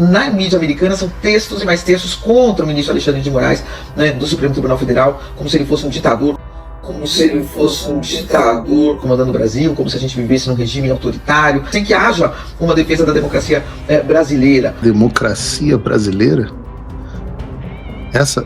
Na mídia americana são textos e mais textos contra o ministro Alexandre de Moraes, né, do Supremo Tribunal Federal, como se ele fosse um ditador, comandando o Brasil, como se a gente vivesse num regime autoritário, sem que haja uma defesa da democracia brasileira. Democracia brasileira? Essa...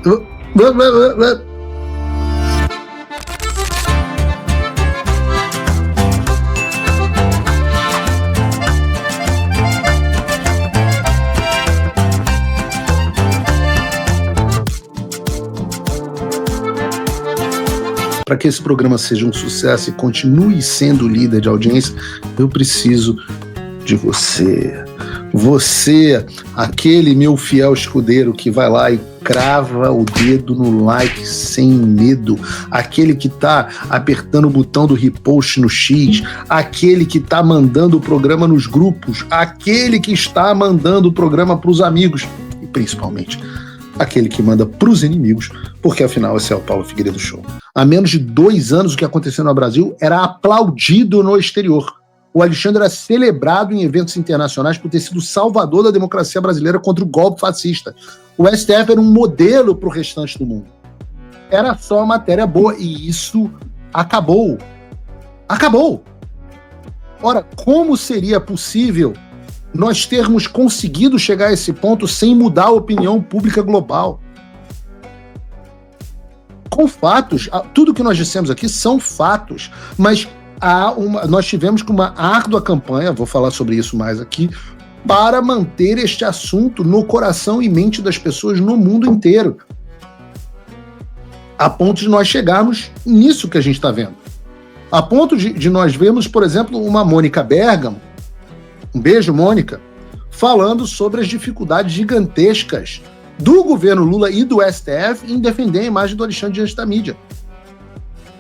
Para que esse programa seja um sucesso e continue sendo líder de audiência, eu preciso de você. Você, aquele meu fiel escudeiro que vai lá e crava o dedo no like sem medo, aquele que tá apertando o botão do repost no X, aquele que tá mandando o programa nos grupos, aquele que está mandando o programa para os amigos e principalmente aquele que manda para os inimigos, porque afinal esse é o Paulo Figueiredo Show. Há menos de 2 anos o que aconteceu no Brasil era aplaudido no exterior. O Alexandre era celebrado em eventos internacionais por ter sido salvador da democracia brasileira contra o golpe fascista. O STF era um modelo para o restante do mundo. Era só matéria boa e isso acabou. Acabou! Ora, como seria possível nós termos conseguido chegar a esse ponto sem mudar a opinião pública global? Com fatos, tudo que nós dissemos aqui são fatos, mas nós tivemos uma árdua campanha, vou falar sobre isso mais aqui, para manter este assunto no coração e mente das pessoas no mundo inteiro, a ponto de nós chegarmos nisso que a gente está vendo. A ponto de nós vermos, por exemplo, uma Mônica Bergamo, um beijo, Mônica, falando sobre as dificuldades gigantescas do governo Lula e do STF em defender a imagem do Alexandre diante da mídia.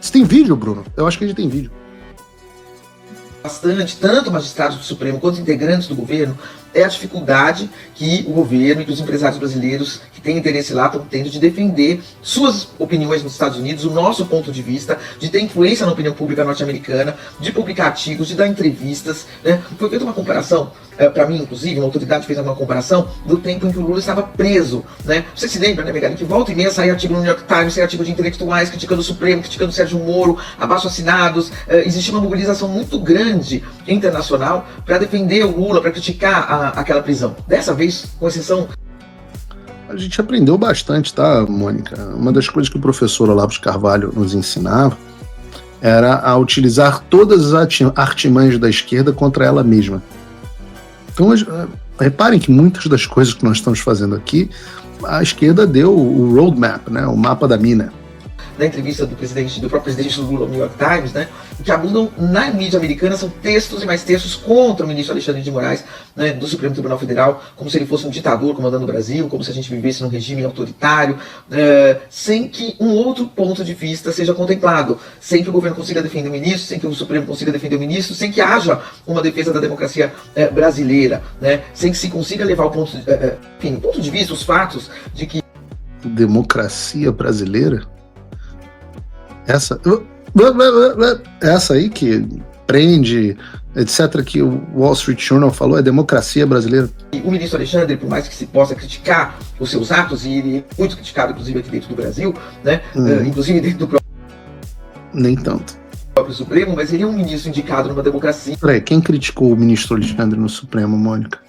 Você tem vídeo, Bruno? Eu acho que a gente tem vídeo. Bastante, tanto magistrados do Supremo quanto integrantes do governo, é a dificuldade que o governo e que os empresários brasileiros que têm interesse lá estão tendo de defender suas opiniões nos Estados Unidos, o nosso ponto de vista, de ter influência na opinião pública norte-americana, de publicar artigos, de dar entrevistas, né? Foi feita uma comparação, para mim, inclusive, uma autoridade fez uma comparação do tempo em que o Lula estava preso, né? Você se lembra, né, Megali, que volta e meia sai artigo no New York Times, sai artigo de intelectuais criticando o Supremo, criticando o Sérgio Moro, abaixo-assinados, existe uma mobilização muito grande internacional para defender o Lula, para criticar aquela prisão. Dessa vez, com exceção... A gente aprendeu bastante, tá, Mônica? Uma das coisas que o professor Olavo de Carvalho nos ensinava era a utilizar todas as artimanhas da esquerda contra ela mesma. Então, reparem que muitas das coisas que nós estamos fazendo aqui, a esquerda deu o roadmap, né, o mapa da mina. Na entrevista do próprio presidente Lula ao New York Times, né, o que abundam na mídia americana são textos e mais textos contra o ministro Alexandre de Moraes, né, do Supremo Tribunal Federal, como se ele fosse um ditador comandando o Brasil, como se a gente vivesse num regime autoritário, sem que um outro ponto de vista seja contemplado, sem que o governo consiga defender o ministro, sem que o Supremo consiga defender o ministro, sem que haja uma defesa da democracia brasileira, né, sem que se consiga levar o ponto de vista, os fatos de que... Democracia brasileira? Essa aí que prende, etc., que o Wall Street Journal falou, é democracia brasileira. O ministro Alexandre, por mais que se possa criticar os seus atos, e ele é muito criticado, inclusive, aqui dentro do Brasil, né? Inclusive dentro do Nem tanto. próprio Supremo, mas ele é um ministro indicado numa democracia. Peraí, quem criticou o ministro Alexandre no Supremo, Mônica?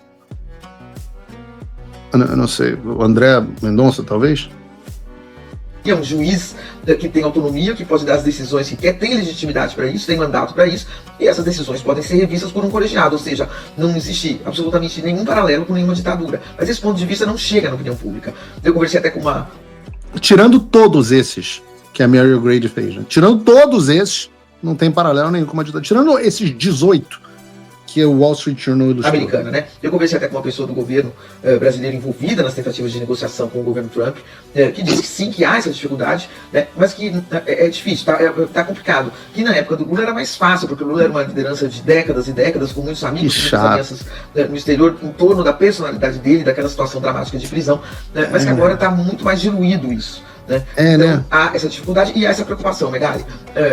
Eu não sei, o André Mendonça, talvez? É um juiz que tem autonomia, que pode dar as decisões que quer, tem legitimidade para isso, tem mandato para isso, e essas decisões podem ser revistas por um colegiado, ou seja, não existe absolutamente nenhum paralelo com nenhuma ditadura. Mas esse ponto de vista não chega na opinião pública. Eu conversei até com uma... Tirando todos esses que a Mary O'Grady fez, né? Tirando todos esses, não tem paralelo nenhum com uma ditadura. Tirando esses 18 que é o Wall Street Journal ilustrou. Americana, né? Eu conversei até com uma pessoa do governo brasileiro envolvida nas tentativas de negociação com o governo Trump, que disse que sim, que há essa dificuldade, né? Mas que é difícil, tá complicado. Que na época do Lula era mais fácil, porque o Lula era uma liderança de décadas e décadas, com muitos amigos, muitas alianças no exterior, em torno da personalidade dele, daquela situação dramática de prisão, né? Mas que agora está muito mais diluído isso. Né? Então, há essa dificuldade e há essa preocupação, Megali,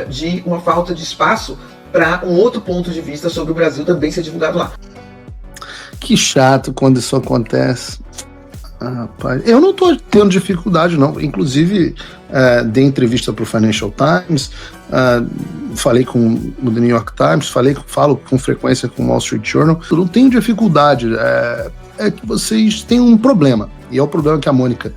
de uma falta de espaço para um outro ponto de vista sobre o Brasil também ser divulgado lá. Que chato quando isso acontece. Rapaz, eu não estou tendo dificuldade, não. Inclusive, dei entrevista para o Financial Times, falei com o The New York Times, falo com frequência com o Wall Street Journal. Eu não tenho dificuldade. É que vocês têm um problema. E é o problema que a Mônica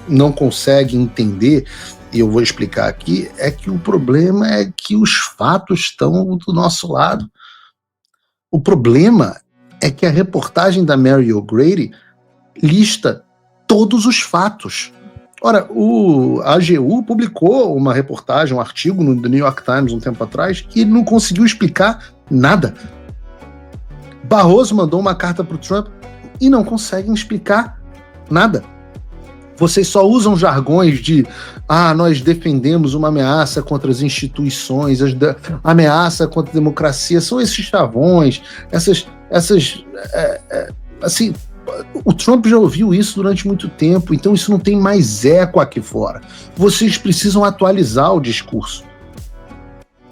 não consegue entender, e eu vou explicar aqui, é que o problema é que os fatos estão do nosso lado. O problema é que a reportagem da Mary O'Grady lista todos os fatos. Ora, a AGU publicou uma reportagem, um artigo no The New York Times um tempo atrás, que não conseguiu explicar nada. Barroso mandou uma carta para o Trump e não conseguem explicar nada. Vocês só usam jargões de nós defendemos uma ameaça contra as instituições, ameaça contra a democracia. São esses chavões, assim, o Trump já ouviu isso durante muito tempo, então isso não tem mais eco aqui fora. Vocês precisam atualizar o discurso.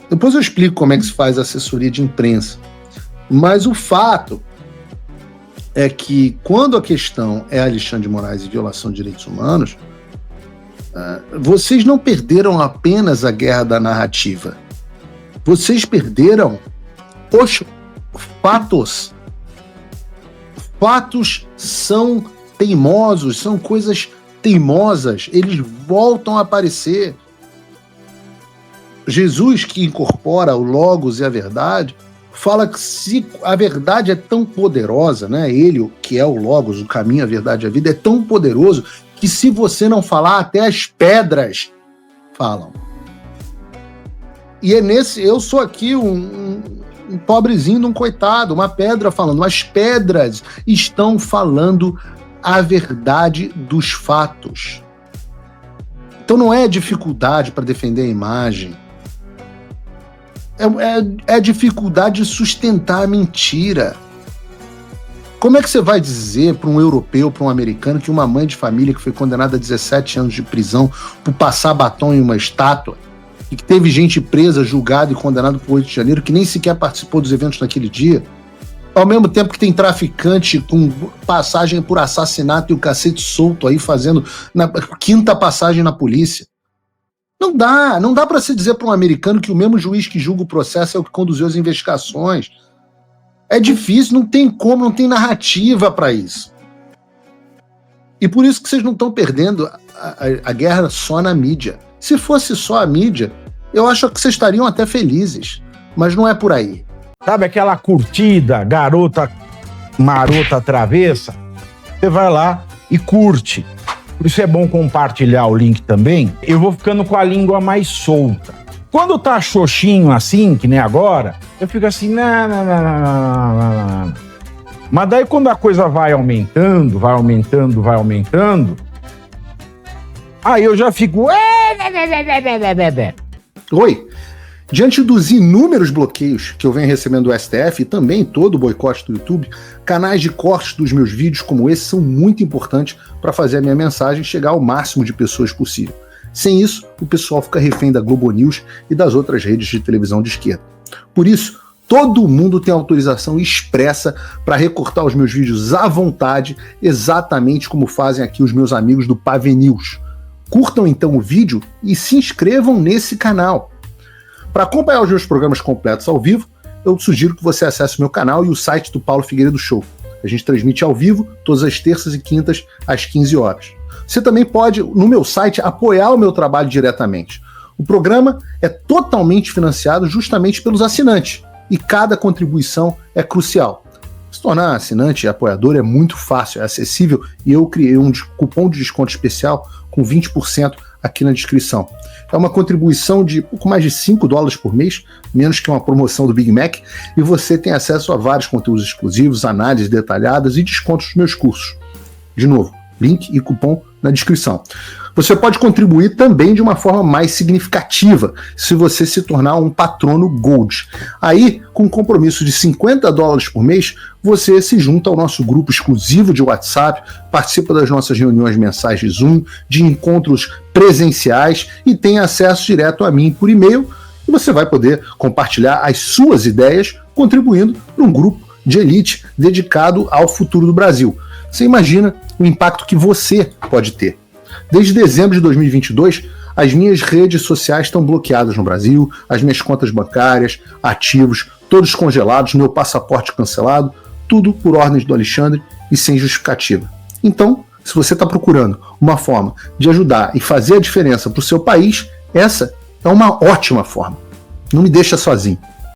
Depois eu explico como é que se faz a assessoria de imprensa. Mas o fato é que quando a questão é Alexandre de Moraes e violação de direitos humanos, vocês não perderam apenas a guerra da narrativa. Vocês perderam os fatos. Fatos são teimosos, são coisas teimosas, eles voltam a aparecer. Jesus, que incorpora o Logos e a verdade, fala que se a verdade é tão poderosa, né? Ele, que é o Logos, o caminho, a verdade e a vida, é tão poderoso que se você não falar, até as pedras falam. E eu sou aqui um pobrezinho, um coitado, uma pedra falando. As pedras estão falando a verdade dos fatos. Então não é dificuldade para defender a imagem. É dificuldade de sustentar a mentira. Como é que você vai dizer para um europeu, para um americano, que uma mãe de família que foi condenada a 17 anos de prisão por passar batom em uma estátua, e que teve gente presa, julgada e condenada por 8 de janeiro, que nem sequer participou dos eventos naquele dia, ao mesmo tempo que tem traficante com passagem por assassinato e o cacete solto aí fazendo na quinta passagem na polícia? Não dá para se dizer para um americano que o mesmo juiz que julga o processo é o que conduziu as investigações. É difícil, não tem como, não tem narrativa para isso. E por isso que vocês não estão perdendo a guerra só na mídia. Se fosse só a mídia, eu acho que vocês estariam até felizes, mas não é por aí. Sabe aquela curtida, garota marota travessa? Você vai lá e curte. Por isso é bom compartilhar o link também. Eu vou ficando com a língua mais solta. Quando tá xoxinho assim, que nem agora, eu fico assim, não. Mas daí quando a coisa vai aumentando, aí eu já fico... Oi. Diante dos inúmeros bloqueios que eu venho recebendo do STF e também todo o boicote do YouTube, canais de cortes dos meus vídeos como esse são muito importantes para fazer a minha mensagem chegar ao máximo de pessoas possível. Sem isso, o pessoal fica refém da Globo News e das outras redes de televisão de esquerda. Por isso, todo mundo tem autorização expressa para recortar os meus vídeos à vontade, exatamente como fazem aqui os meus amigos do Pave News. Curtam então o vídeo e se inscrevam nesse canal. Para acompanhar os meus programas completos ao vivo, eu sugiro que você acesse o meu canal e o site do Paulo Figueiredo Show. A gente transmite ao vivo todas as terças e quintas às 15 horas. Você também pode, no meu site, apoiar o meu trabalho diretamente. O programa é totalmente financiado justamente pelos assinantes e cada contribuição é crucial. Se tornar assinante e apoiador é muito fácil, é acessível e eu criei um cupom de desconto especial com 20% aqui na descrição. É uma contribuição de pouco mais de $5 por mês, menos que uma promoção do Big Mac, e você tem acesso a vários conteúdos exclusivos, análises detalhadas e descontos dos meus cursos. De novo, link e cupom na descrição. Você pode contribuir também de uma forma mais significativa se você se tornar um patrono Gold. Aí, com um compromisso de $50 por mês, você se junta ao nosso grupo exclusivo de WhatsApp, participa das nossas reuniões mensais de Zoom, de encontros presenciais e tem acesso direto a mim por e-mail. E você vai poder compartilhar as suas ideias contribuindo para um grupo de elite dedicado ao futuro do Brasil. Você imagina o impacto que você pode ter. Desde dezembro de 2022, as minhas redes sociais estão bloqueadas no Brasil, as minhas contas bancárias, ativos, todos congelados, meu passaporte cancelado, tudo por ordens do Alexandre e sem justificativa. Então, se você está procurando uma forma de ajudar e fazer a diferença para o seu país, essa é uma ótima forma. Não me deixa sozinho.